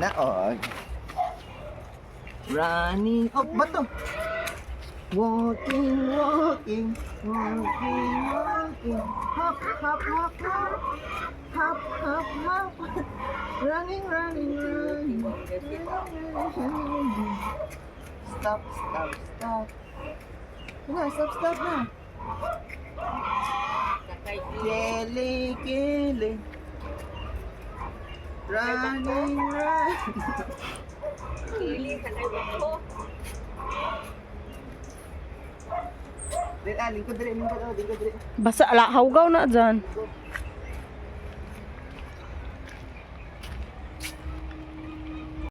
Tinaog. Running. Oh, bato. Walking, walking, walking, walking. Hop, hop, hop, hop. Hop, hop, hop. Running, running, running. Stop, stop, stop. Na, stop, stop na. Kili, kili. Running, running. Kili sa kayo ko. Lingkod dali, lingkod dali. Basa ala hawgaw na dyan.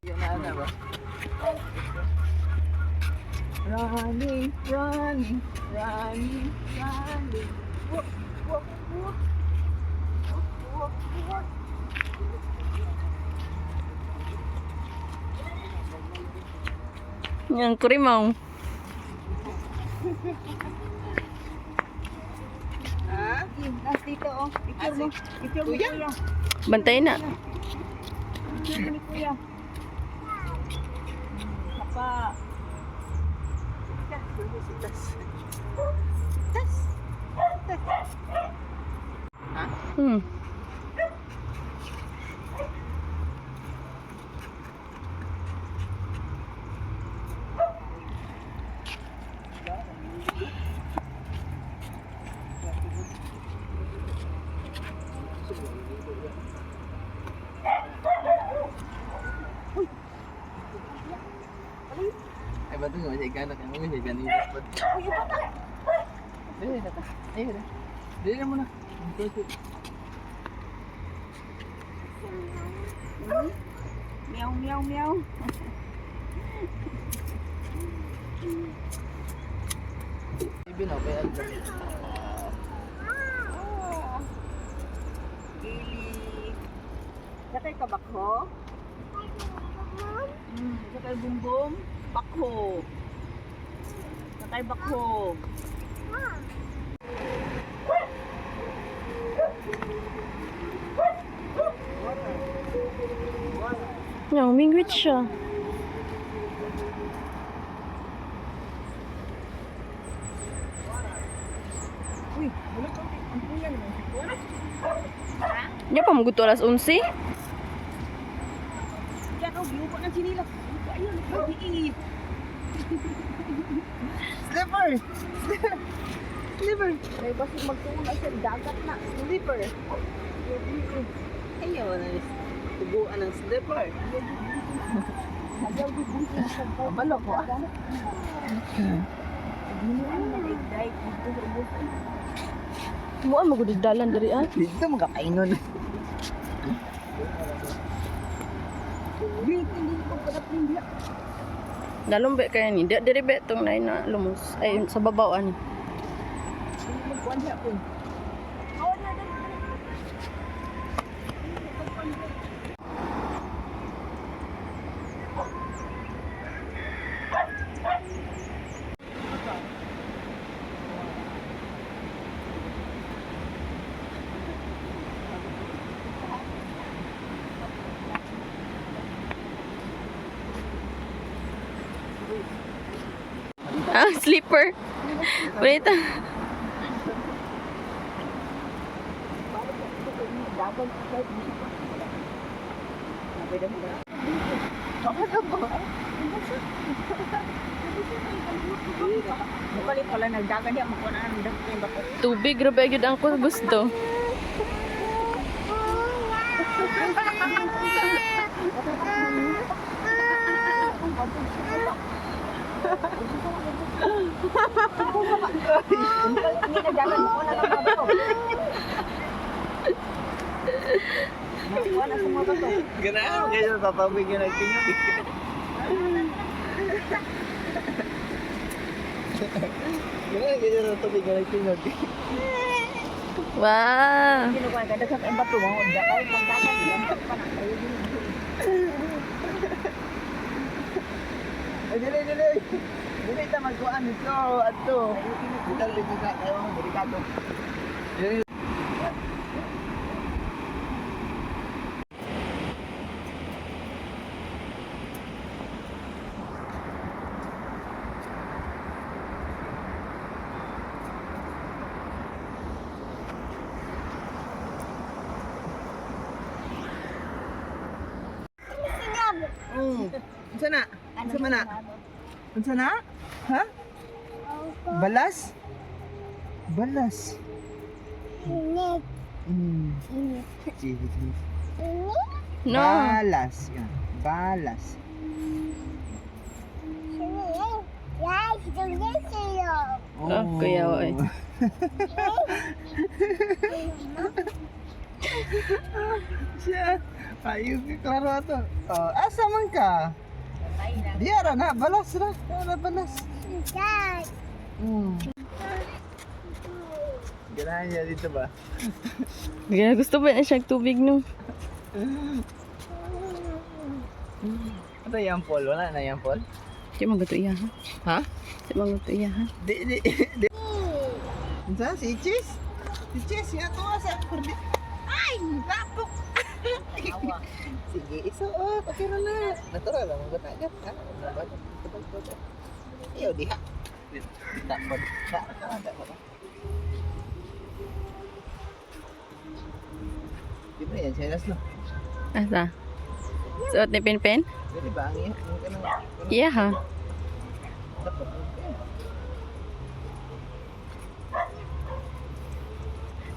Yan na ba? Running, running, running, running. Walk, walk, walk. Walk, walk, walk. Yang kurimaw. Ha? Nas dito oh. Picture mo. Picture mo kuya. Bantay na. Picture mo ni kuya. Papa. Tas. Hmm. Ay, bato nga, siya gana ka. Mga siya gana yung spot. Uy, bata. Dili, data. Ay, dili. Dili na muna. Meow, meow, meow. Ibinaw, kaya ano. Kili. Sakay ka bakho? Sakay bumbum. Bakho. Sakay bakho. Yang mingwit siya. Uy, wala ka. Ang kuya naman. Ha? Nya pa maguto alas 11. Yan oh, giupo ng sinila. Ayun, nagbibiit. Slipper! Slipper! May basig magtuon sa dagat na. Slipper! Ayaw na tubuan ng slipper. Ayaw di bunting sa Abalo ko ah. Nag-dive dito sa buhay. Mo ang maguddalan diri ah. Dito magkakainon. Hindi ko padap hindi. Dalombe kaya ni. Diri be tong nay na lumos. Ay sa babaw ani. Magkuhan siya po. Ah, sleeper. Wait. Dapat Mukalit pala nagdagan niya makuha na ng dapat yung bako. Tubig rabe gyud ang ko gusto. Hindi nagdagan makuha na ng bako. Makuha na sa mga bako. Ganaan, kaya tatawag yung nagtingin. Ganaan, kaya tatawag yung nagtingin. Wow. Hindi ko kaya dagat ang bato mo. Kahit magdagan yan. Ay, dili. Dili ta magkuhan ito, ato. Dito, dito na kayo, delikado. Dili. Unsa na? Unsa man na? Unsa na? Ha? Balas? Balas. Mm. No. Balas. Yan. Balas. Oh, kuya, oy. Siya. Ayun, klaro ato. Oh, asa man ka? Diara na, balas ra. Diara balas. Ganahan niya dito ba? Kaya gusto ba na siyang tubig no? Ano yung pol? Wala na yung pol? Di mo gato iya ha? Ha? Di mo gato iya ha? Di. Unsa si Cheese? Si Cheese, yan to sa kurdi. Ay, lapok. Sige, isuot. Okay na na. Natural lang. Magatagat. Ha? Iyo, diha. Takot. Takot. Di ba yan? Silas no? Asa? Suot ni Pinpin? Di ba? Ang iya. Iya ha? Takot.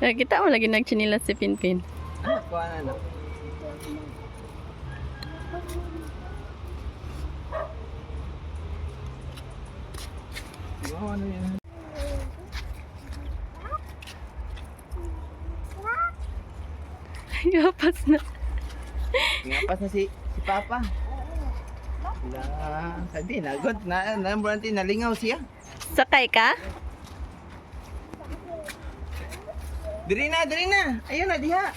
Kita mo lagi nagchinilas si Pinpin. Ano? Kuha na no? Wow, ano yan? Yapas na. Ngapas na si Papa. Wala. Sabi, nagot. Nalamburanti, nalingaw siya. Sakay ka? Diri na, diri na. Ayun na, diha.